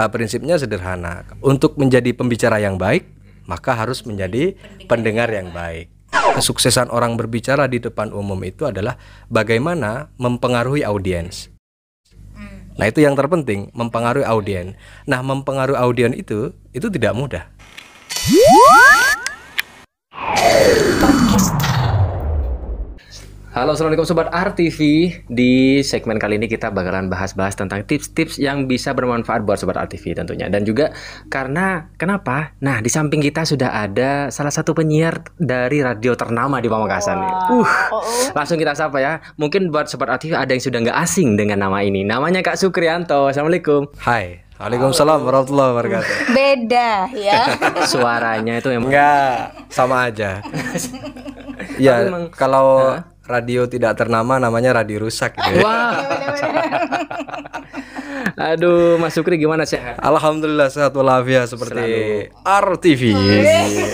Prinsipnya sederhana. Untuk menjadi pembicara yang baik, maka harus menjadi pendengar yang baik. Kesuksesan orang berbicara di depan umum itu adalah bagaimana mempengaruhi audiens. Nah, itu yang terpenting, mempengaruhi audiens. Nah, mempengaruhi audiens itu tidak mudah. Halo, assalamualaikum Sobat RTV. Di segmen kali ini kita bakalan bahas-bahas tentang tips-tips yang bisa bermanfaat buat Sobat RTV tentunya. Dan juga karena kenapa? Nah, di samping kita sudah ada salah satu penyiar dari radio ternama di Pamekasan. Langsung kita sapa ya. Mungkin buat Sobat RTV ada yang sudah nggak asing dengan nama ini. Namanya Kak Sukrianto. Assalamualaikum. Hai. Waalaikumsalam warahmatullahi wabarakatuh. Beda ya. Suaranya itu emang Enggak, sama aja. Ya, kalau radio tidak ternama namanya radio rusak gitu ya. Wah. Aduh, Mas Sukri gimana sih? Alhamdulillah sehat walafiat seperti RTV.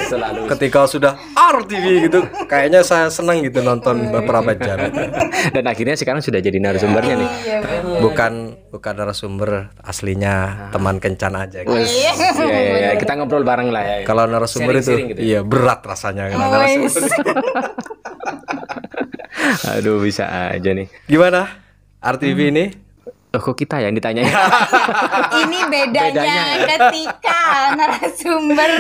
Selalu. Ketika sudah RTV gitu, kayaknya saya senang gitu nonton beberapa jam. Dan akhirnya sekarang sudah jadi narasumbernya nih. Bukan narasumber aslinya, teman kencan aja gitu. Iya, kita ngobrol bareng lah ya. Kalau narasumber itu Sharing-sharing gitu ya? iya berat rasanya kalau narasumber. Aduh, bisa aja nih. Gimana? RTV ini? Loh, kok kita yang ditanya? Ini bedanya ketika narasumber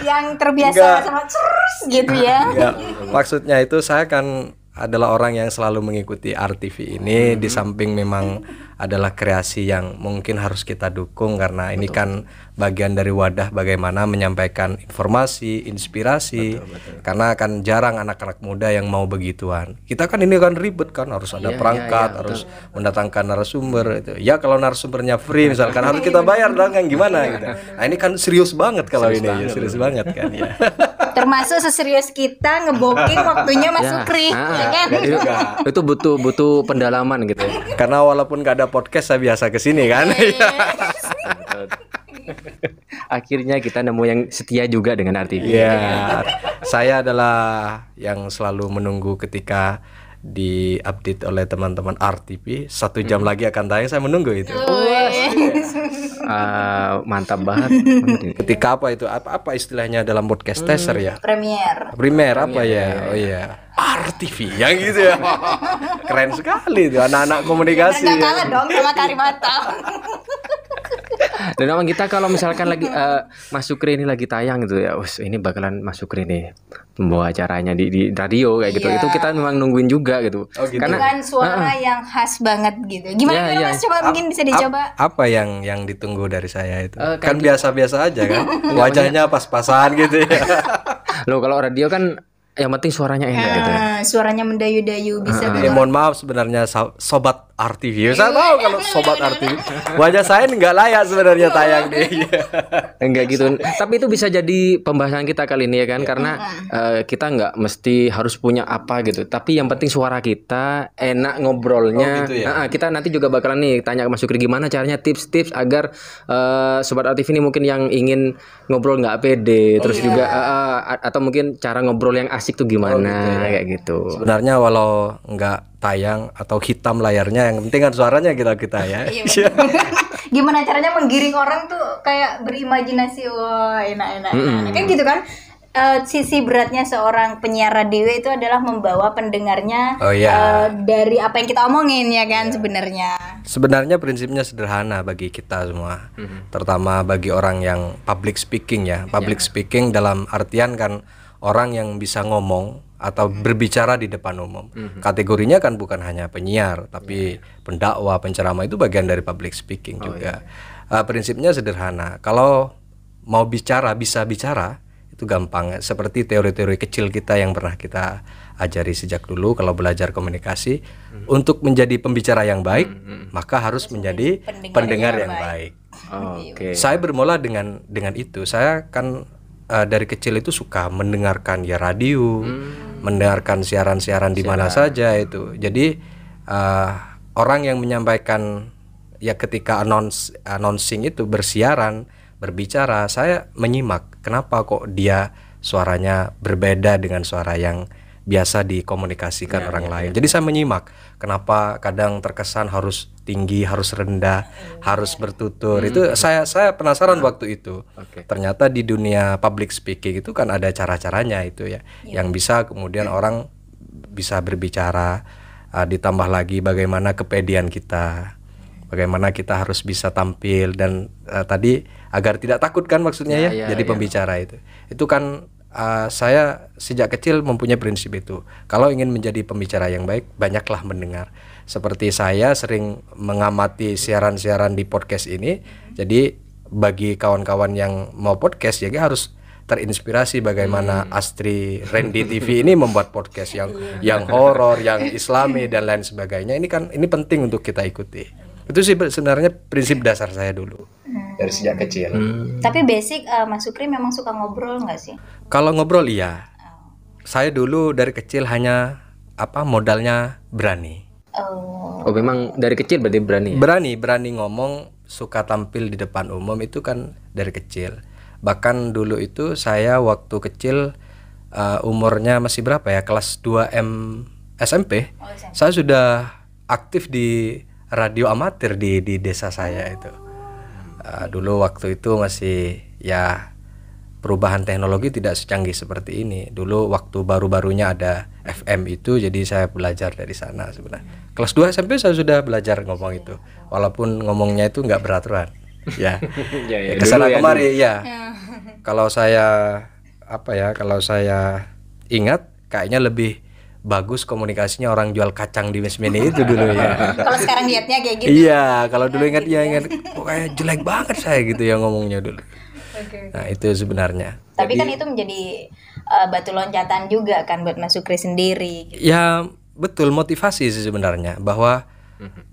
yang terbiasa Enggak. sama terus gitu ya. Ya, maksudnya itu saya kan adalah orang yang selalu mengikuti RTV ini. Di samping memang adalah kreasi yang mungkin harus kita dukung karena ini kan bagian dari wadah bagaimana menyampaikan informasi, inspirasi. Karena kan jarang anak-anak muda yang mau begituan. Kita kan ini kan ribet kan, harus ada perangkat, harus mendatangkan narasumber itu. Ya kalau narasumbernya free misalkan harus kita bayar dong kan gimana gitu. Nah, ini kan serius banget kalau ini ya, serius banget kan ya. Termasuk seserius kita ngebooking waktunya Mas Sukri, ya kan? Itu butuh pendalaman gitu ya. Karena walaupun gak ada podcast saya biasa kesini kan. Akhirnya kita nemu yang setia juga dengan RTV. Ya, saya adalah yang selalu menunggu ketika diupdate oleh teman-teman RTV. 1 jam lagi akan tayang, saya menunggu itu. Mantap banget. Ketika apa itu? Apa istilahnya dalam podcast teaser ya? Premier Apa ya? Oh iya. RTV yang gitu ya. Keren sekali itu anak-anak komunikasi. Nggak kalah dong sama Karimata. Dan memang kita kalau misalkan lagi Mas Sukri ini lagi tayang gitu ya, ini bakalan Mas Sukri nih pembawa acaranya di radio kayak gitu. Iya. Itu kita memang nungguin juga gitu. Oh, gitu. Dengan suara yang khas banget gitu. Gimana Ya, Mas? Coba mungkin bisa dicoba. Apa yang ditunggu dari saya itu? Kayak Kan biasa-biasa aja kan. Wajahnya pas-pasan gitu ya. Loh, kalau radio kan yang penting suaranya enak gitu ya. Suaranya mendayu-dayu bisa Ini mohon maaf sebenarnya Sobat RTV. Saya tahu kalau Sobat RTV wajah saya nggak layak sebenarnya tayang deh. Enggak gitu. Tapi itu bisa jadi pembahasan kita kali ini ya kan, karena kita nggak mesti harus punya apa gitu. Tapi yang penting suara kita enak ngobrolnya. Oh, gitu ya? Kita nanti juga bakalan nih tanya ke Mas Sukri gimana caranya tips-tips agar Sobat RTV ini mungkin yang ingin ngobrol nggak pede, terus juga atau mungkin cara ngobrol yang asik tuh gimana kayak gitu. Sebenarnya walau nggak tayang atau hitam layarnya, yang penting kan suaranya kita ya. Gimana caranya menggiring orang tuh kayak berimajinasi, wah enak-enak. Kan gitu kan. Sisi beratnya seorang penyiar radio itu adalah membawa pendengarnya dari apa yang kita omongin ya kan sebenarnya. Sebenarnya prinsipnya sederhana bagi kita semua, terutama bagi orang yang public speaking ya. Public speaking dalam artian kan orang yang bisa ngomong atau berbicara di depan umum. Kategorinya kan bukan hanya penyiar, tapi pendakwah, penceramah itu bagian dari public speaking juga. Prinsipnya sederhana. Kalau mau bicara, bisa bicara, itu gampang. Seperti teori-teori kecil kita yang pernah kita ajari sejak dulu kalau belajar komunikasi. Untuk menjadi pembicara yang baik, maka harus menjadi pendengar yang baik. Saya bermula dengan itu. Saya kan dari kecil itu suka mendengarkan ya radio, mendengarkan siaran-siaran di mana saja itu. Jadi orang yang menyampaikan ya ketika announcing itu bersiaran, berbicara, saya menyimak kenapa kok dia suaranya berbeda dengan suara yang biasa dikomunikasikan orang lain. Jadi saya menyimak kenapa kadang terkesan harus tinggi, harus rendah, harus bertutur. Itu saya penasaran waktu itu. Ternyata di dunia public speaking itu kan ada cara-caranya itu ya, yang bisa kemudian orang bisa berbicara, ditambah lagi bagaimana kepedean kita, bagaimana kita harus bisa tampil dan tadi agar tidak takut kan maksudnya jadi pembicara itu kan. Saya sejak kecil mempunyai prinsip itu. Kalau ingin menjadi pembicara yang baik, banyaklah mendengar. Seperti saya sering mengamati siaran-siaran di podcast ini. Jadi bagi kawan-kawan yang mau podcast, ya harus terinspirasi bagaimana Astri Randy TV ini membuat podcast yang horor, yang Islami dan lain sebagainya. Ini penting untuk kita ikuti. Itu sih sebenarnya prinsip dasar saya dulu dari sejak kecil. Tapi basic Mas Sukri memang suka ngobrol nggak sih? Kalau ngobrol iya. Saya dulu dari kecil hanya modalnya berani. Oh memang dari kecil berarti berani ya? Berani ngomong, suka tampil di depan umum itu kan dari kecil. Bahkan dulu itu saya waktu kecil umurnya masih berapa ya, kelas 2 SMP. Saya sudah aktif di radio amatir di desa saya itu. Dulu waktu itu masih ya perubahan teknologi tidak secanggih seperti ini. Dulu waktu baru-barunya ada FM itu, jadi saya belajar dari sana sebenarnya. Kelas 2 SMP saya sudah belajar ngomong itu, walaupun ngomongnya itu nggak beraturan. Ya, kesana kemari ya. Kalau saya kalau saya ingat kayaknya lebih bagus komunikasinya orang jual kacang di Mesmini itu dulu ya. Kalau sekarang lihatnya kayak gitu. Iya, kalau dulu ingat kayak jelek banget saya gitu ya ngomongnya dulu. Nah itu sebenarnya. Tapi kan itu menjadi batu loncatan juga kan buat Mas Sukri sendiri. Gitu. Ya betul, motivasi sih sebenarnya bahwa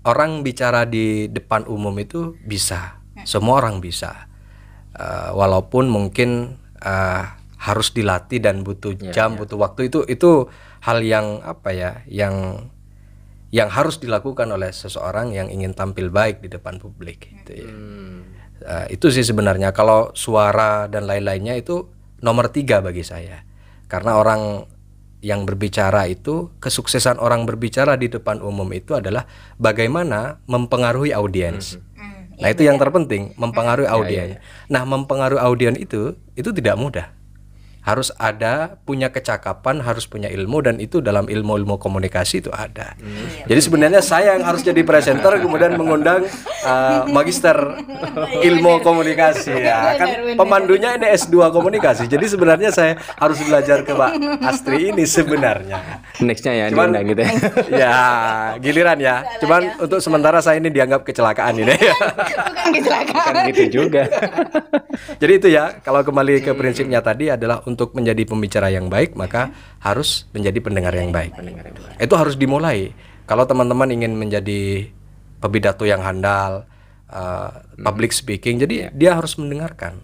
orang bicara di depan umum itu bisa, semua orang bisa. Walaupun mungkin harus dilatih dan butuh jam, butuh waktu, itu hal yang yang harus dilakukan oleh seseorang yang ingin tampil baik di depan publik gitu ya. Itu sih sebenarnya. Kalau suara dan lain-lainnya itu nomor 3 bagi saya, karena orang yang berbicara itu, kesuksesan orang berbicara di depan umum itu adalah bagaimana mempengaruhi audiens. Nah itu yang terpenting, mempengaruhi audiens. Nah mempengaruhi audiens itu tidak mudah. Harus punya kecakapan, harus punya ilmu, dan itu dalam ilmu komunikasi itu ada. Jadi sebenarnya saya yang harus jadi presenter kemudian mengundang magister ilmu komunikasi ya. Kan pemandunya ini S2 komunikasi. Jadi sebenarnya saya harus belajar ke Mbak Astri ini sebenarnya. Nextnya ya diundang gitu ya. Ya, giliran ya. Cuman untuk sementara saya ini dianggap kecelakaan ini. Bukan kecelakaan. Kan gitu juga. Jadi itu ya, kalau kembali ke prinsipnya tadi adalah untuk menjadi pembicara yang baik, maka harus menjadi pendengar yang baik. Itu harus dimulai. Kalau teman-teman ingin menjadi pepidato yang handal, public speaking, jadi dia harus mendengarkan.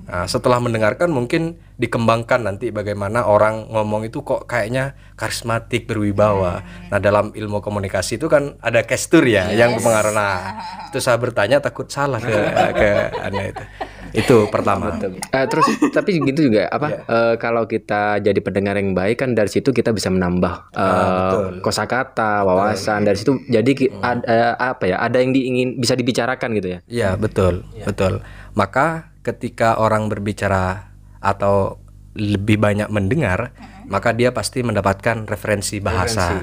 Nah, setelah mendengarkan mungkin dikembangkan nanti bagaimana orang ngomong itu kok kayaknya karismatik, berwibawa. Nah dalam ilmu komunikasi itu kan ada gestur ya yang mempengaruhi. Nah itu saya bertanya takut salah ke Anda itu. Itu pertama. Terus tapi gitu juga kalau kita jadi pendengar yang baik kan dari situ kita bisa menambah kosakata, wawasan. Dari situ jadi ada yang bisa dibicarakan gitu ya. Iya betul. Maka ketika orang berbicara atau lebih banyak mendengar, maka dia pasti mendapatkan referensi bahasa.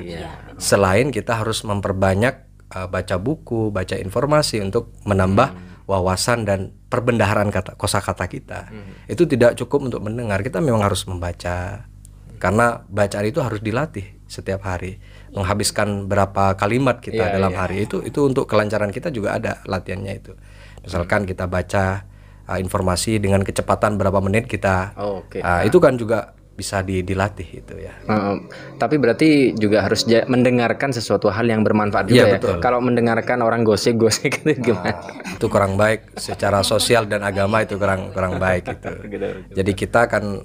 Selain kita harus memperbanyak baca buku, baca informasi untuk menambah wawasan dan perbendaharaan kosakata kita. Itu tidak cukup untuk mendengar, kita memang harus membaca. Karena bacaan itu harus dilatih setiap hari. Menghabiskan berapa kalimat kita dalam hari itu untuk kelancaran kita juga ada latihannya itu. Misalkan kita baca informasi dengan kecepatan berapa menit kita, itu kan juga bisa dilatih itu ya. Tapi berarti juga harus mendengarkan sesuatu hal yang bermanfaat juga ya. Betul. Kalau mendengarkan orang gosip itu gimana? Itu kurang baik secara sosial dan agama, itu kurang baik itu. Jadi kita kan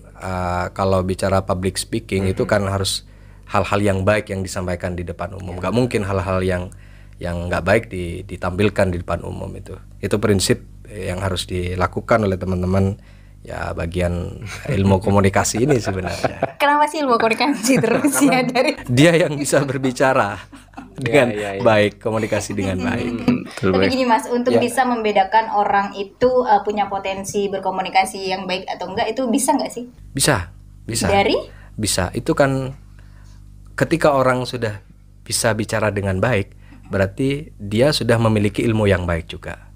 kalau bicara public speaking itu kan harus hal-hal yang baik yang disampaikan di depan umum. Gak mungkin hal-hal yang nggak baik ditampilkan di depan umum itu. Itu prinsip yang harus dilakukan oleh teman-teman ya bagian ilmu komunikasi ini sebenarnya. Kenapa sih ilmu komunikasi terus ya dari Dia yang bisa berbicara dengan baik, komunikasi dengan baik. Tapi gini Mas, untuk bisa membedakan orang itu punya potensi berkomunikasi yang baik atau enggak, itu bisa nggak sih? Bisa. Dari? Bisa. Itu kan ketika orang sudah bisa bicara dengan baik, berarti dia sudah memiliki ilmu yang baik juga.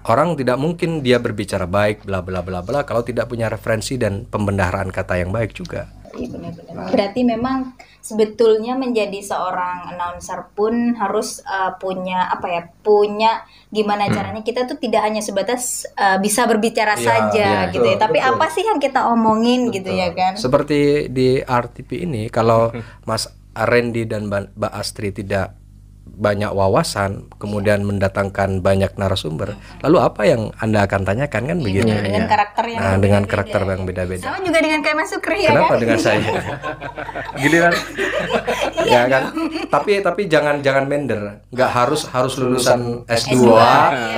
Orang tidak mungkin dia berbicara baik bla bla bla bla kalau tidak punya referensi dan pembendaharaan kata yang baik juga. Iya benar-benar. Berarti memang sebetulnya menjadi seorang announcer pun harus punya punya gimana caranya kita tuh tidak hanya sebatas bisa berbicara saja gitu ya, tapi apa sih yang kita omongin gitu ya kan? Seperti di RTP ini, kalau Mas Randy dan Mbak Astri tidak banyak wawasan, kemudian mendatangkan banyak narasumber, lalu apa yang Anda akan tanyakan kan begitu? Dengan karakter yang dengan karakter yang beda-beda. Sama juga dengan kayak Mas Sukri ya Kenapa kan? dengan saya? Giliran ya kan? Tapi jangan minder. Nggak harus lulusan S2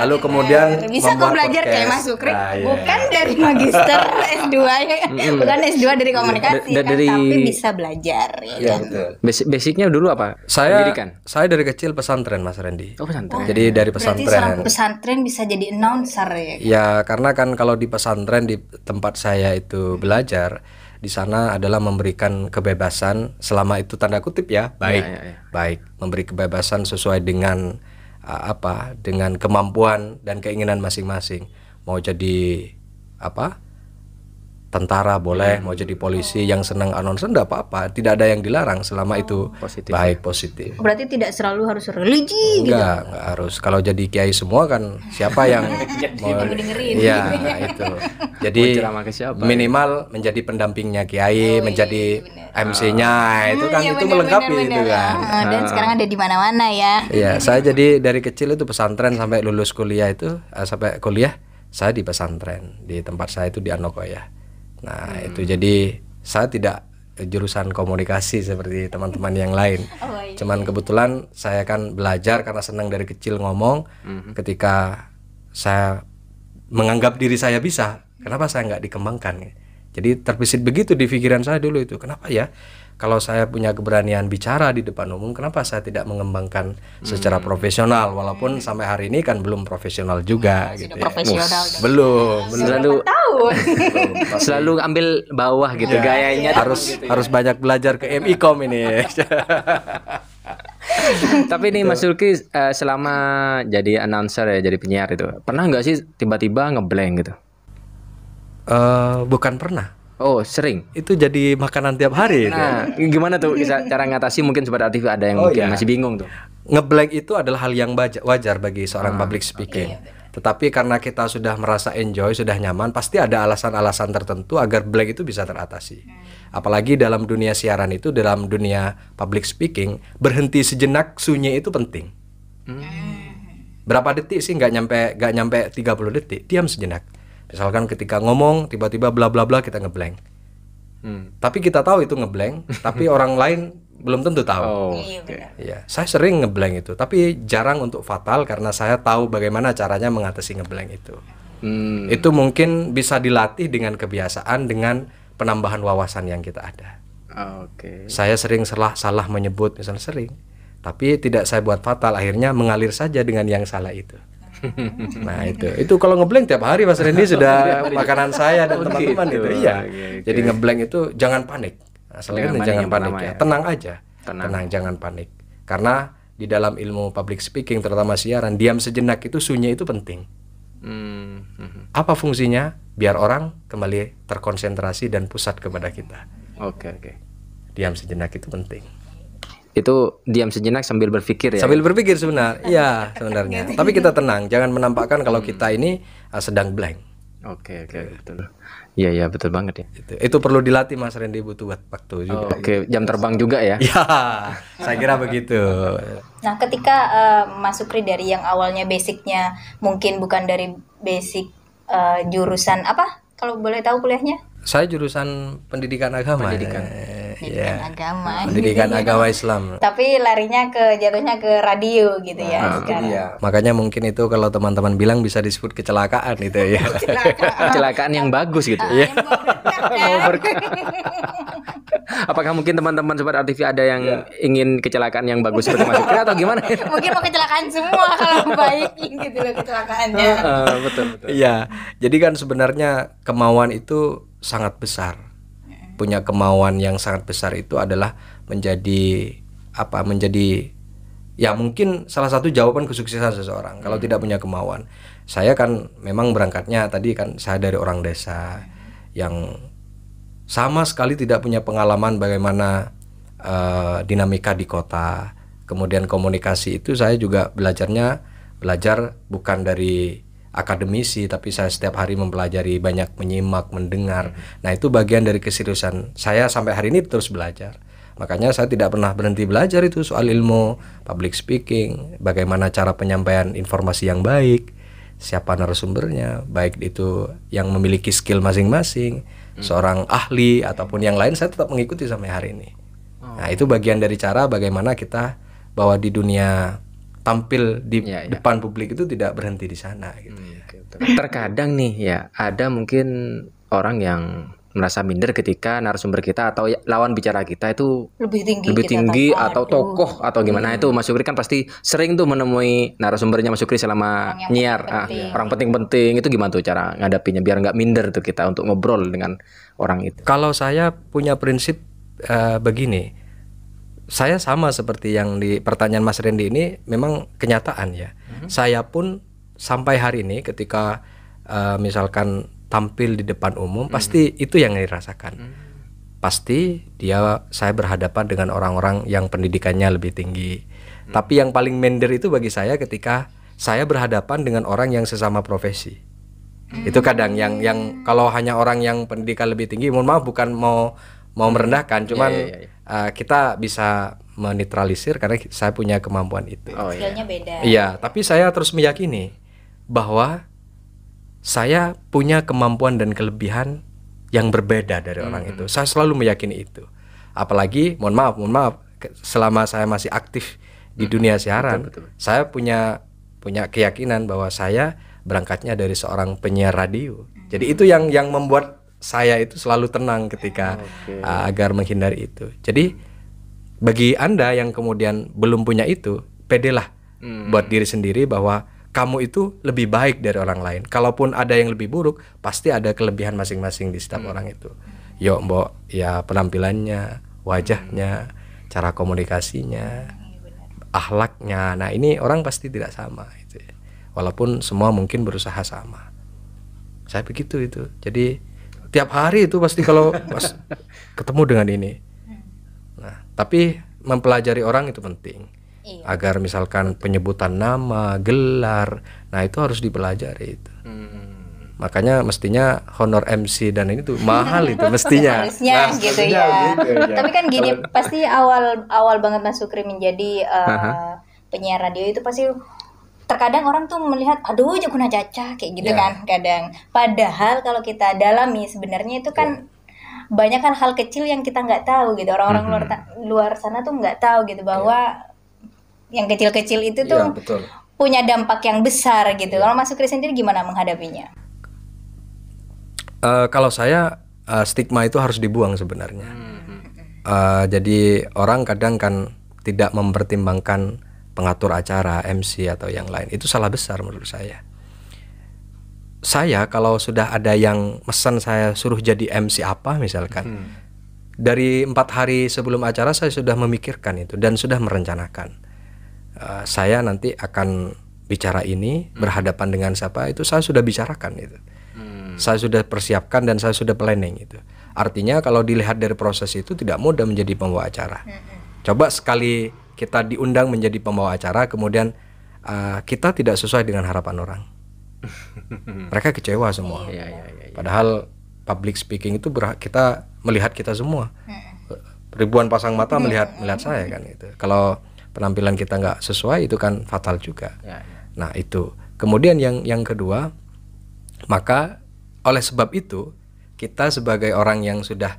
lalu kemudian bisa kok membuat belajar podcast. kayak Mas Sukri, Nah, iya. bukan dari magister S2 ya kan? Bukan S2 dari komunikasi kan, tapi bisa belajar ya kan? Basicnya dulu apa? Pendidikan. Saya dari kecil pesantren Mas Randy. Oh, pesantren. Jadi dari Berarti seorang pesantren. pesantren bisa jadi announcer ya? Ya karena kan kalau di pesantren di tempat saya itu belajar, di sana adalah memberikan kebebasan selama itu tanda kutip ya baik, baik, memberi kebebasan sesuai dengan dengan kemampuan dan keinginan masing-masing. Mau jadi tentara boleh, mau jadi polisi, yang senang announcer enggak apa-apa, tidak ada yang dilarang selama itu positif. baik, positif. Berarti tidak selalu harus religi gitu. Enggak harus. Kalau jadi kiai semua kan siapa yang mau dengerin. Iya, itu. Jadi Mau ceramah ke siapa? minimal menjadi pendampingnya kiai, menjadi MC-nya, itu kan Iya, itu benar, melengkapi benar, itu benar. kan. Dan sekarang ada di mana-mana ya. Iya, saya jadi dari kecil itu pesantren sampai lulus kuliah itu sampai kuliah saya di pesantren, di tempat saya itu di Anokoya. Nah, itu jadi saya tidak jurusan komunikasi seperti teman-teman yang lain. Cuman kebetulan saya kan belajar karena senang dari kecil ngomong. Ketika saya menganggap diri saya bisa, kenapa saya nggak dikembangkan? Jadi terbesit begitu di pikiran saya dulu itu, kenapa ya kalau saya punya keberanian bicara di depan umum, kenapa saya tidak mengembangkan secara profesional, walaupun sampai hari ini kan belum profesional juga gitu ya. Profesional. Belum Tahun. Selalu ambil bawah gitu gayanya. harus banyak belajar ke MIKOM ini. Tapi nih Mas Zulki selama jadi announcer ya, jadi penyiar itu, pernah nggak sih tiba-tiba ngeblank gitu? Bukan pernah. Oh, sering. Itu jadi makanan tiap hari. Nah, gimana tuh cara ngatasi? Mungkin sobat aktif ada yang mungkin masih bingung tuh. Ngeblank itu adalah hal yang wajar bagi seorang public speaking. Tetapi karena kita sudah merasa enjoy, sudah nyaman, pasti ada alasan-alasan tertentu agar blank itu bisa teratasi. Apalagi dalam dunia siaran itu, dalam dunia public speaking, berhenti sejenak sunyi itu penting. Berapa detik sih? Nggak nyampe 30 detik. Diam sejenak. Misalkan ketika ngomong tiba-tiba bla bla bla kita ngeblank. Tapi kita tahu itu ngeblank, tapi orang lain belum tentu tahu. Iya, saya sering ngeblank itu, tapi jarang untuk fatal karena saya tahu bagaimana caranya mengatasi ngeblank itu. Itu mungkin bisa dilatih dengan kebiasaan, dengan penambahan wawasan yang kita ada. Saya sering salah menyebut, misalnya sering, tapi tidak saya buat fatal, akhirnya mengalir saja dengan yang salah itu. Nah itu kalau ngeblank tiap hari Mas Randy sudah makanan saya dan teman-teman itu. Iya. Jadi ngeblank itu jangan panik. Asalnya jangan panik ya. Tenang aja. Tenang, jangan panik. Karena di dalam ilmu public speaking terutama siaran, diam sejenak itu sunyi itu penting. Apa fungsinya? Biar orang kembali terkonsentrasi dan pusat kepada kita. Diam sejenak itu penting. Itu diam sejenak sambil berpikir ya. Sambil berpikir sebenarnya. Tapi kita tenang, jangan menampakkan kalau kita ini sedang blank. Betul. Iya betul banget ya. Itu perlu dilatih Mas Randy, butuh waktu juga. Jam terbang juga ya. Ya, saya kira begitu. Nah, ketika Mas Sukri dari yang awalnya basicnya mungkin bukan dari basic jurusan apa? Kalau boleh tahu kuliahnya? Saya jurusan pendidikan agama. pendidikan agama. Pendidikan agama Islam. Tapi larinya jatuhnya ke radio gitu ya sekarang. Iya. Makanya mungkin itu kalau teman-teman bilang bisa disebut kecelakaan itu ya. Kecelakaan yang bagus gitu. Yang mau berkah, kan? Apakah mungkin teman-teman Sobat RTV ada yang ingin kecelakaan yang bagus seperti Mas Sukri atau gimana? Mungkin mau kecelakaan semua kalau baik gitu loh kecelakaannya. Betul. Iya. Jadi kan sebenarnya kemauan itu sangat besar. Punya kemauan yang sangat besar itu adalah menjadi ya mungkin salah satu jawaban kesuksesan seseorang. Kalau tidak punya kemauan. Saya kan memang berangkatnya tadi kan saya dari orang desa yang sama sekali tidak punya pengalaman bagaimana dinamika di kota. Kemudian komunikasi itu saya juga belajar bukan dari akademisi, tapi saya setiap hari mempelajari, banyak menyimak, mendengar. Nah, itu bagian dari keseriusan saya sampai hari ini terus belajar. Makanya saya tidak pernah berhenti belajar itu soal ilmu public speaking, bagaimana cara penyampaian informasi yang baik, siapa narasumbernya, baik itu yang memiliki skill masing-masing, seorang ahli ataupun yang lain, saya tetap mengikuti sampai hari ini. Nah, itu bagian dari cara bagaimana kita bahwa di dunia tampil di depan publik itu tidak berhenti di sana gitu. Terkadang nih ya ada mungkin orang yang merasa minder ketika narasumber kita atau lawan bicara kita itu lebih tinggi atau tokoh atau gimana. Itu Mas Sukri kan pasti sering tuh menemui narasumbernya Mas Sukri selama nyiar orang penting-penting. Itu gimana tuh cara ngadapinya biar nggak minder tuh kita untuk ngobrol dengan orang itu? Kalau saya punya prinsip begini, saya sama seperti yang di pertanyaan Mas Randy ini, memang kenyataan ya. Saya pun sampai hari ini ketika misalkan tampil di depan umum, pasti itu yang dirasakan. Pasti saya berhadapan dengan orang-orang yang pendidikannya lebih tinggi. Tapi yang paling minder itu bagi saya ketika saya berhadapan dengan orang yang sesama profesi. Itu kadang yang kalau hanya orang yang pendidikan lebih tinggi, mohon maaf bukan mau merendahkan, cuman kita bisa menetralisir karena saya punya kemampuan itu. Skillnya beda. Iya, tapi saya terus meyakini bahwa saya punya kemampuan dan kelebihan yang berbeda dari orang itu. Saya selalu meyakini itu. Apalagi, mohon maaf, selama saya masih aktif di dunia siaran, saya punya keyakinan bahwa saya berangkatnya dari seorang penyiar radio. Jadi itu yang membuat saya itu selalu tenang ketika agar menghindari itu. Jadi bagi Anda yang kemudian belum punya itu, pedelah buat diri sendiri bahwa kamu itu lebih baik dari orang lain. Kalaupun ada yang lebih buruk, pasti ada kelebihan masing-masing di setiap orang itu. Yo mbok, ya penampilannya, wajahnya, cara komunikasinya, akhlaknya. Nah ini orang pasti tidak sama itu. Walaupun semua mungkin berusaha sama. Saya begitu itu. Jadi tiap hari itu pasti kalau pas ketemu dengan ini. Nah, tapi mempelajari orang itu penting. Agar misalkan penyebutan nama, gelar, nah itu harus dipelajari itu. Makanya mestinya honor MC dan ini tuh mahal itu mestinya. Harusnya gitu ya. Tapi kan gini, pasti awal banget Mas Sukri menjadi penyiar radio itu pasti terkadang orang tuh melihat aduh Jokuna Caca kayak gitu kan kadang. Padahal kalau kita dalami sebenarnya itu kan banyak kan hal kecil yang kita nggak tahu gitu. Orang-orang luar sana tuh nggak tahu gitu bahwa yang kecil-kecil itu tuh punya dampak yang besar gitu. Kalau Mas Sukri sendiri gimana menghadapinya? Kalau saya stigma itu harus dibuang sebenarnya. Jadi orang kadang kan tidak mempertimbangkan pengatur acara, MC atau yang lain. Itu salah besar menurut saya. Saya kalau sudah ada yang pesan saya suruh jadi MC apa misalkan, dari 4 hari sebelum acara saya sudah memikirkan itu dan sudah merencanakan. Saya nanti akan bicara ini berhadapan dengan siapa, itu saya sudah bicarakan itu. Saya sudah persiapkan dan saya sudah planning itu. Artinya kalau dilihat dari proses itu tidak mudah menjadi pembawa acara. Coba sekali kita diundang menjadi pembawa acara, kemudian kita tidak sesuai dengan harapan orang. Mereka kecewa semua. Padahal public speaking itu kita melihat kita semua. Ribuan pasang mata melihat saya kan itu. Kalau penampilan kita nggak sesuai itu kan fatal juga. Nah itu. Kemudian yang kedua, maka oleh sebab itu kita sebagai orang yang sudah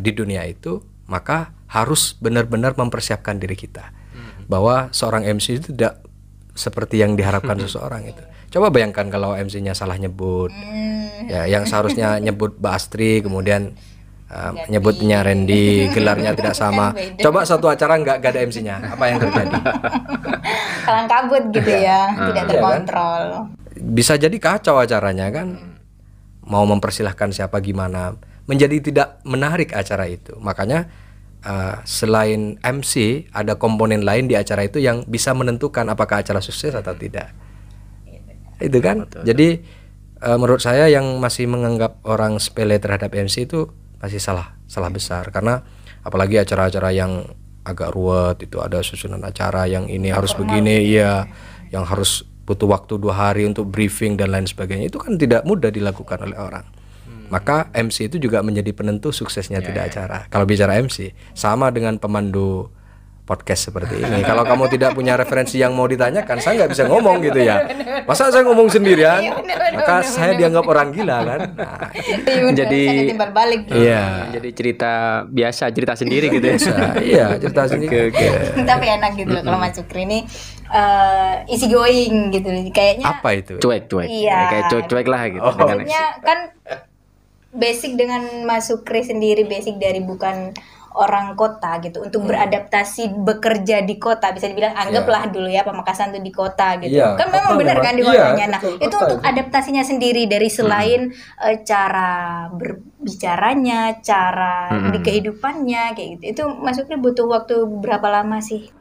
di dunia itu maka harus benar-benar mempersiapkan diri kita bahwa seorang MC itu tidak seperti yang diharapkan seseorang itu. Coba bayangkan kalau MC-nya salah nyebut, ya yang seharusnya nyebut Mbak Astri kemudian nyebutnya Randy, gelarnya tidak sama. Coba satu acara nggak ada MC-nya, apa yang terjadi? Kalang kabut gitu ya, tidak terkontrol. Bisa jadi kacau acaranya kan. Mau mempersilahkan siapa gimana, menjadi tidak menarik acara itu. Makanya selain MC ada komponen lain di acara itu yang bisa menentukan apakah acara sukses atau tidak. Itu kan. Betul. Jadi menurut saya yang masih menganggap orang sepele terhadap MC itu masih salah besar, karena apalagi acara-acara yang agak ruwet itu ada susunan acara yang ini harus begini ya, yang harus butuh waktu 2 hari untuk briefing dan lain sebagainya, itu kan tidak mudah dilakukan oleh orang. Maka MC itu juga menjadi penentu suksesnya tidak acara. Kalau bicara MC sama dengan pemandu podcast seperti ini. Kalau kamu tidak punya referensi yang mau ditanyakan, saya nggak bisa ngomong gitu ya. Masa saya ngomong sendirian? Maka saya dianggap orang gila kan. Nah, jadi timbal balik. Iya. Jadi cerita biasa, cerita sendiri gitu ya. Iya, cerita sendiri. Tapi enak gitu loh kalau Mas Sukri ini easy going gitu. Kayaknya apa itu? Cuek. Iya. Kayak cuek lah gitu. Maksudnya kan basic dengan Mas Sukri sendiri, basic dari bukan orang kota gitu untuk beradaptasi bekerja di kota, bisa dibilang anggaplah dulu ya Pamekasan tuh di kota gitu. Kan memang benar kan di kotanya. Nah, itu untuk adaptasinya sendiri dari selain cara berbicaranya, cara di kehidupannya kayak gitu. Itu Mas Sukri butuh waktu berapa lama sih?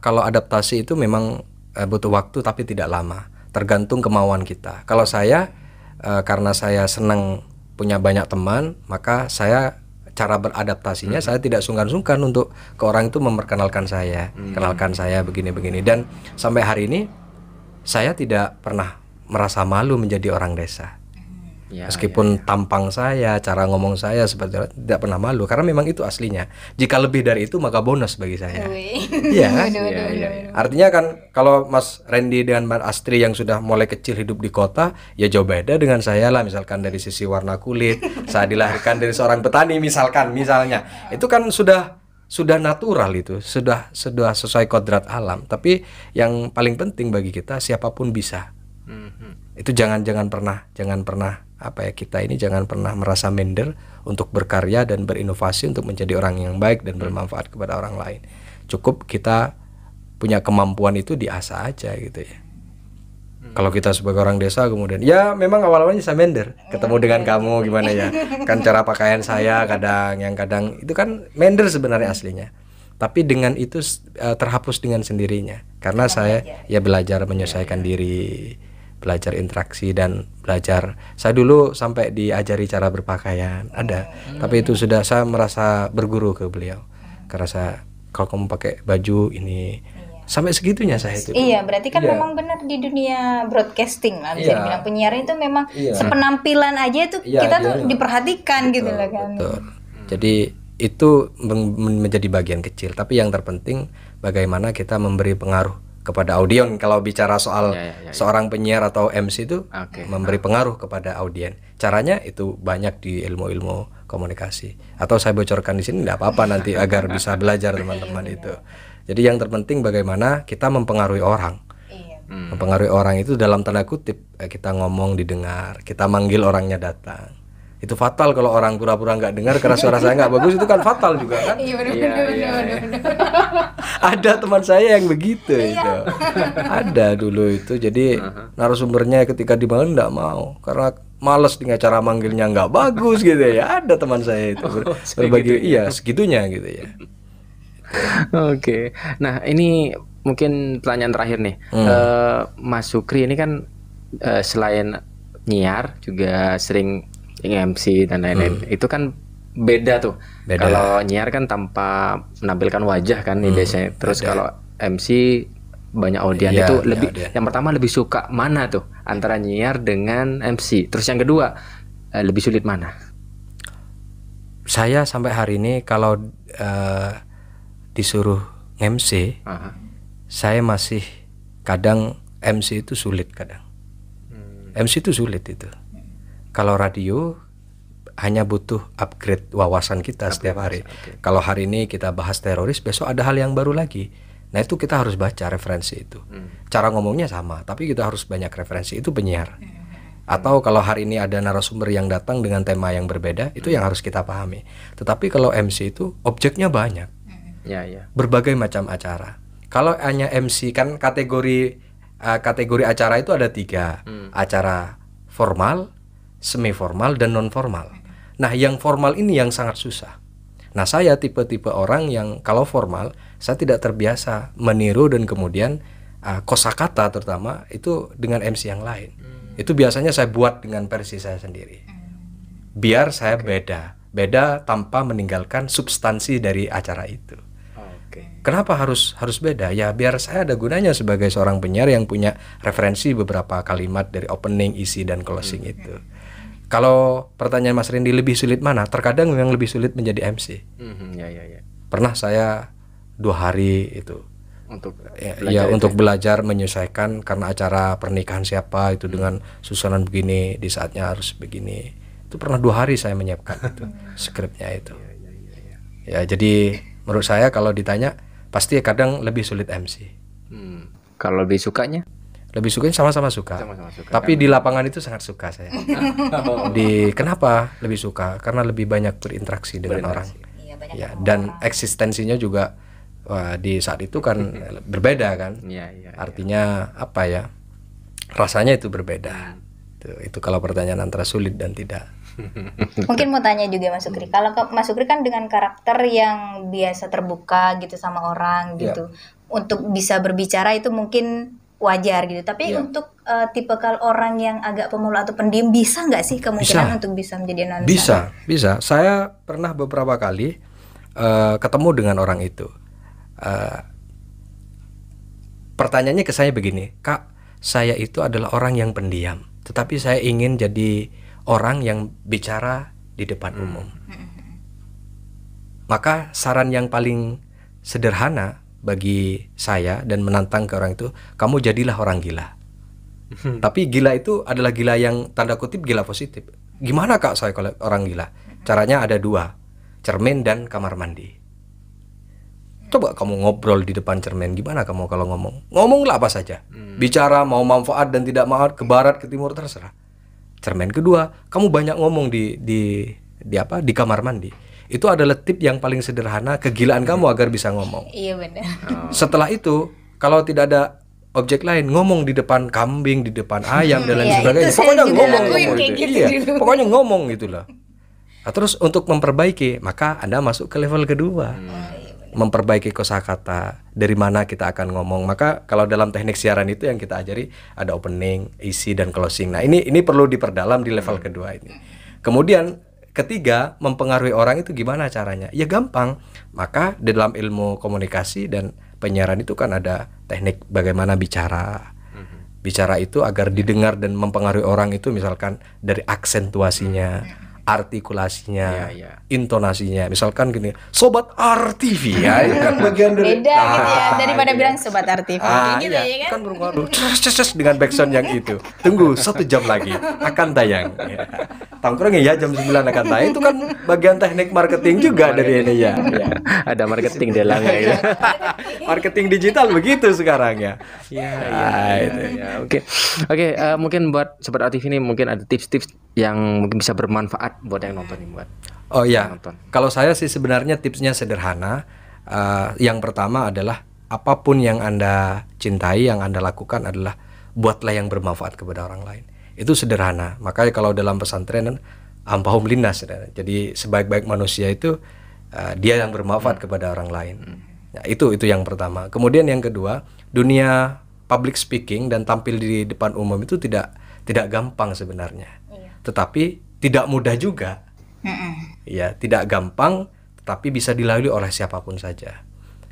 Kalau adaptasi itu memang butuh waktu tapi tidak lama, tergantung kemauan kita. Kalau saya karena saya senang punya banyak teman, maka saya cara beradaptasinya saya tidak sungkan-sungkan untuk ke orang itu memperkenalkan saya, kenalkan saya begini-begini, dan sampai hari ini saya tidak pernah merasa malu menjadi orang desa. Meskipun tampang saya, cara ngomong saya seperti itu, tidak pernah malu karena memang itu aslinya. Jika lebih dari itu maka bonus bagi saya. Iya kan? Artinya kan kalau Mas Randy dengan Mbak Astri yang sudah mulai kecil hidup di kota, ya jauh beda dengan saya lah, misalkan dari sisi warna kulit. Saya dilahirkan dari seorang petani misalnya. Itu kan sudah natural, itu sudah sesuai kodrat alam. Tapi yang paling penting bagi kita, siapapun bisa. Itu jangan pernah kita ini jangan pernah merasa minder untuk berkarya dan berinovasi untuk menjadi orang yang baik dan bermanfaat kepada orang lain. Cukup kita punya kemampuan itu diasah aja gitu ya. Kalau kita sebagai orang desa kemudian ya memang awal-awalnya saya minder ketemu dengan kamu gimana ya, kan cara pakaian saya kadang itu kan minder sebenarnya aslinya. Tapi dengan itu terhapus dengan sendirinya karena saya ya belajar menyesuaikan diri, belajar interaksi dan belajar. Saya dulu sampai diajari cara berpakaian ada, tapi itu sudah saya merasa berguru ke beliau karena saya kalau kamu pakai baju ini sampai segitunya saya itu. Iya, berarti kan memang benar di dunia broadcasting lah bisa dibilang penyiaran itu memang sepenampilan aja itu kita tuh diperhatikan gitu lah kan. Betul. Jadi itu menjadi bagian kecil, tapi yang terpenting bagaimana kita memberi pengaruh kepada audiens. Kalau bicara soal seorang penyiar atau MC itu memberi pengaruh kepada audiens. Caranya itu banyak di ilmu-ilmu komunikasi. Atau saya bocorkan di sini tidak apa-apa nanti agar bisa belajar teman-teman itu. Jadi yang terpenting bagaimana kita mempengaruhi orang. Mempengaruhi orang itu dalam tanda kutip, kita ngomong didengar, kita manggil orangnya datang. Itu fatal kalau orang pura-pura nggak dengar karena suara saya nggak bagus, itu kan fatal juga kan. Iya benar. Ada teman saya yang begitu itu. Ada dulu itu. Jadi narasumbernya ketika dipanggil nggak mau karena males dengan cara manggilnya nggak bagus gitu ya. Ada teman saya itu berbagi segitunya gitu ya. Oke. Nah, ini mungkin pertanyaan terakhir nih. Mas Sukri ini kan selain nyiar juga sering MC dan lain-lain. Itu kan beda tuh. Kalau nyiar kan tanpa menampilkan wajah kan nih biasanya. Terus kalau MC banyak audiens itu lebih yang pertama lebih suka mana tuh antara nyiar dengan MC. Terus yang kedua lebih sulit mana? Saya sampai hari ini kalau disuruh MC, saya masih kadang MC itu sulit kadang. MC itu sulit itu. Kalau radio hanya butuh upgrade wawasan kita setiap hari. Kalau hari ini kita bahas teroris, besok ada hal yang baru lagi. Nah itu kita harus baca referensi itu. Cara ngomongnya sama, tapi kita harus banyak referensi. Itu penyiar. Atau kalau hari ini ada narasumber yang datang dengan tema yang berbeda, itu yang harus kita pahami. Tetapi kalau MC itu objeknya banyak, berbagai macam acara. Kalau hanya MC kan kategori acara itu ada 3, acara formal, semi formal, dan non formal. Nah yang formal ini yang sangat susah. Nah saya tipe-tipe orang yang kalau formal saya tidak terbiasa meniru dan kemudian kosakata terutama itu dengan MC yang lain. Itu biasanya saya buat dengan versi saya sendiri. Biar saya beda tanpa meninggalkan substansi dari acara itu. Kenapa harus beda? Ya biar saya ada gunanya sebagai seorang penyiar yang punya referensi beberapa kalimat dari opening, isi, dan closing itu. Kalau pertanyaan Mas Rendy lebih sulit mana? Terkadang memang lebih sulit menjadi MC. Pernah saya 2 hari itu untuk belajar menyesuaikan karena acara pernikahan siapa itu dengan susunan begini, di saatnya harus begini. Itu pernah 2 hari saya menyiapkan itu skripnya itu. Ya jadi menurut saya kalau ditanya pasti kadang lebih sulit MC. Kalau lebih sukanya? Lebih sukanya sama-sama suka. Tapi di lapangan itu sangat suka saya. Kenapa lebih suka? Karena lebih banyak berinteraksi dengan orang. Ya, dan eksistensinya juga di saat itu kan berbeda kan. Artinya apa ya? Rasanya itu berbeda. Itu kalau pertanyaan antara sulit dan tidak. Mungkin mau tanya juga Mas Sukri. Kalau Mas Sukri kan dengan karakter yang biasa terbuka gitu sama orang gitu. Untuk bisa berbicara itu mungkin wajar gitu. Tapi untuk tipikal orang yang agak pemula atau pendiam, bisa nggak sih kemungkinan untuk bisa menjadi announcer? Bisa. Saya pernah beberapa kali ketemu dengan orang itu. Pertanyaannya ke saya begini, Kak, saya itu adalah orang yang pendiam, tetapi saya ingin jadi orang yang bicara di depan umum. Maka saran yang paling sederhana bagi saya dan menantang ke orang itu, kamu jadilah orang gila. Tapi gila itu adalah gila yang tanda kutip gila positif. Gimana Kak saya kalau orang gila? Caranya ada 2, cermin dan kamar mandi. Coba kamu ngobrol di depan cermin, gimana kamu kalau ngomong? Ngomonglah apa saja. Bicara mau manfaat dan tidak manfaat, ke barat ke timur terserah. Cermin kedua, kamu banyak ngomong di kamar mandi. Itu adalah tip yang paling sederhana kegilaan kamu agar bisa ngomong. Iya benar. Setelah itu, kalau tidak ada objek lain, ngomong di depan kambing, di depan ayam dan lain sebagainya. Pokoknya ngomong gitu. Pokoknya ngomong gitulah. Nah, terus untuk memperbaiki, maka Anda masuk ke level kedua. Memperbaiki kosakata, dari mana kita akan ngomong. Maka kalau dalam teknik siaran itu yang kita ajari ada opening, isi, dan closing. Nah ini perlu diperdalam di level kedua ini. Kemudian ketiga, mempengaruhi orang itu gimana caranya? Ya gampang. Maka di dalam ilmu komunikasi dan penyiaran itu kan ada teknik bagaimana bicara. Bicara itu agar didengar dan mempengaruhi orang itu misalkan dari aksentuasinya, artikulasinya, intonasinya. Misalkan gini, Sobat RTV ya, kan bagian dari beda gitu ya, daripada bilang Sobat RTV gitu ya kan berpengaruh dengan backsound yang itu. Tunggu 1 jam lagi akan tayang. Tongkrongnya ya jam 9 akan tayang. Itu kan bagian teknik marketing juga dari ini ya. Ada marketing dalamnya ya. Marketing digital begitu sekarang ya. Oke, mungkin buat Sobat RTV ini mungkin ada tips-tips yang mungkin bisa bermanfaat buat yang nonton ini buat. Oh iya. Kalau saya sih sebenarnya tipsnya sederhana. Yang pertama adalah apapun yang Anda cintai, yang Anda lakukan adalah buatlah yang bermanfaat kepada orang lain. Itu sederhana. Makanya kalau dalam pesantren ampahum linnas, jadi sebaik-baik manusia itu dia yang bermanfaat kepada orang lain. Nah, itu yang pertama. Kemudian yang kedua, dunia public speaking dan tampil di depan umum itu tidak gampang sebenarnya. Tetapi tidak mudah juga. Ya, tidak gampang, tetapi bisa dilalui oleh siapapun saja.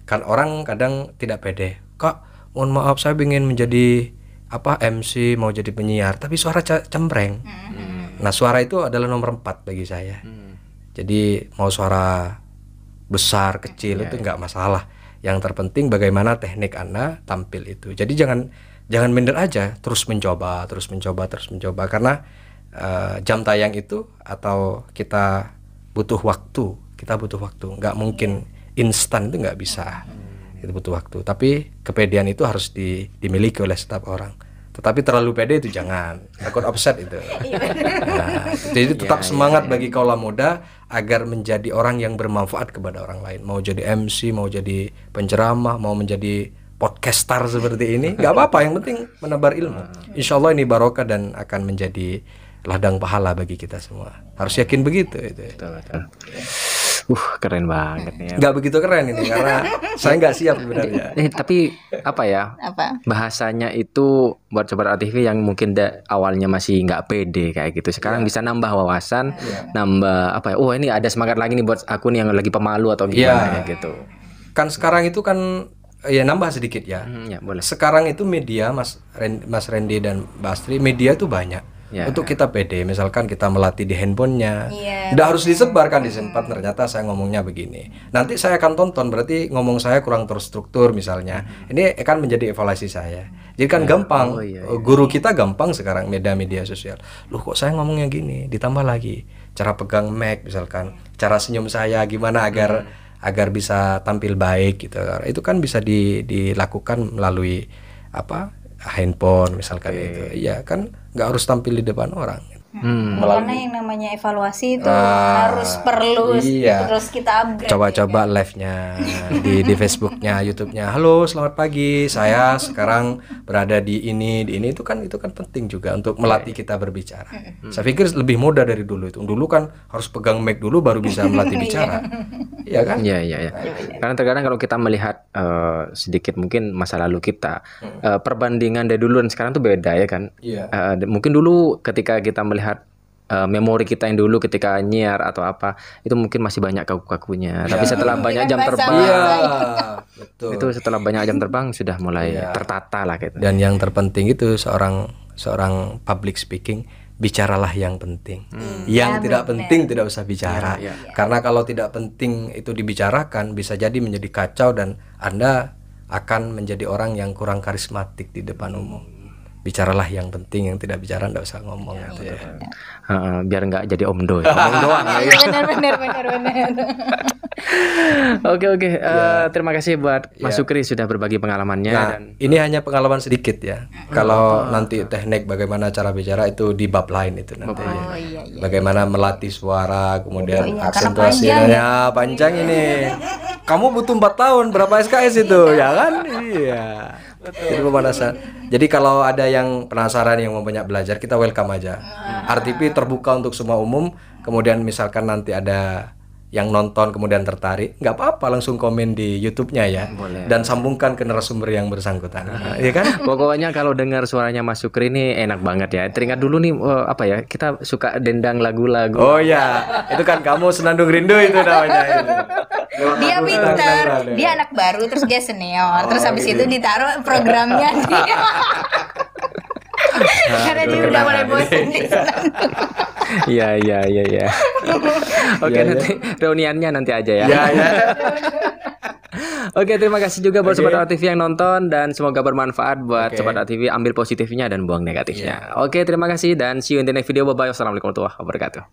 Kan orang kadang tidak pede. Kak, mohon maaf saya ingin menjadi MC, mau jadi penyiar, tapi suara cempreng. Nah, suara itu adalah nomor 4 bagi saya. Jadi mau suara besar, kecil itu enggak masalah. Yang terpenting bagaimana teknik Anda tampil itu. Jadi jangan minder aja, terus mencoba karena jam tayang itu atau kita butuh waktu, nggak mungkin instan, itu nggak bisa, itu butuh waktu. Tapi kepedean itu harus dimiliki oleh setiap orang. Tetapi terlalu pede itu jangan, takut offset itu. Nah, jadi tetap semangat bagi kaula muda agar menjadi orang yang bermanfaat kepada orang lain. Mau jadi MC, mau jadi penceramah, mau menjadi podcaster seperti ini, nggak apa-apa. Yang penting menebar ilmu. Insya Allah ini barokah dan akan menjadi ladang pahala bagi kita semua. Harus yakin begitu itu. Betul. Keren banget nih. Nggak begitu keren ini karena saya nggak siap sebenarnya. Tapi apa ya? Bahasanya itu buat Sobat RTV yang mungkin awalnya masih nggak pede kayak gitu. Sekarang bisa nambah wawasan, nambah apa ya? Oh, ini ada semangat lagi nih buat aku nih yang lagi pemalu atau gimana kayak gitu. Kan sekarang itu kan ya nambah sedikit ya. Boleh. Sekarang itu media Mas Randy dan Mbak Astri, media itu banyak. Untuk kita pede, misalkan kita melatih di handphonenya, tidak harus disebarkan di sempat. Ternyata saya ngomongnya begini, nanti saya akan tonton, berarti ngomong saya kurang terstruktur misalnya. Ini akan menjadi evaluasi saya. Jadi kan gampang, guru kita gampang sekarang media sosial. Loh kok saya ngomongnya gini, ditambah lagi cara pegang mic misalkan, cara senyum saya gimana agar bisa tampil baik gitu. Itu kan bisa dilakukan melalui handphone misalkan itu. Iya kan nggak harus tampil di depan orang. Karena yang namanya evaluasi itu harus perlu terus kita upgrade. Coba-coba live-nya di Facebook-nya, YouTube-nya. Halo, selamat pagi. Saya sekarang berada di ini itu kan penting juga untuk melatih kita berbicara. Saya pikir lebih mudah dari dulu itu. Dulu kan harus pegang mic dulu baru bisa melatih bicara. Iya kan? Iya. Karena terkadang kalau kita melihat sedikit mungkin masa lalu kita, perbandingan dari dulu dan sekarang tuh beda ya kan. Mungkin dulu ketika kita melihat memori kita yang dulu ketika nyiar atau apa itu mungkin masih banyak kaku-kakunya. Tapi setelah banyak jam terbang, betul. Itu setelah banyak jam terbang sudah mulai tertata lah gitu. Dan yang terpenting itu seorang public speaking, bicaralah yang penting. Yang tidak penting tidak usah bicara. Karena kalau tidak penting itu dibicarakan bisa jadi menjadi kacau dan Anda akan menjadi orang yang kurang karismatik di depan umum. Bicaralah yang penting, yang tidak bicara enggak usah ngomong. Biar nggak jadi omdo ya. Ngomong doang ya. Benar. Oke. Terima kasih buat Mas Sukri sudah berbagi pengalamannya. Nah, ini hanya pengalaman sedikit ya. Kalau nanti teknik bagaimana cara bicara itu di bab lain itu nanti. Bagaimana melatih suara, kemudian aksentuasinya panjang ini. Kamu butuh 4 tahun, berapa SKS itu? Ya kan? Iya. Itu pemanasan. Jadi kalau ada yang penasaran yang mau banyak belajar, kita welcome aja. RTV terbuka untuk semua umum. Kemudian misalkan nanti ada yang nonton kemudian tertarik, nggak apa-apa langsung komen di YouTube-nya ya. Boleh. Dan sambungkan ke narasumber yang bersangkutan. Iya kan? Pokoknya kalau dengar suaranya Mas Sukri ini enak banget ya. Teringat dulu nih kita suka dendang lagu-lagu. Oh ya, itu kan kamu senandung rindu itu namanya. Dia pinter, dia anak baru terus dia senior, terus habis itu ditaruh programnya dia. Karena dia udah mulai bosan di sana. Iya. Oke, nanti reuniannya nanti aja ya. Iya. Oke, terima kasih juga buat Sobat RTV yang nonton dan semoga bermanfaat buat Sobat RTV. Ambil positifnya dan buang negatifnya. Oke, terima kasih dan see you in the next video. Bye bye. Wassalamualaikum warahmatullahi wabarakatuh.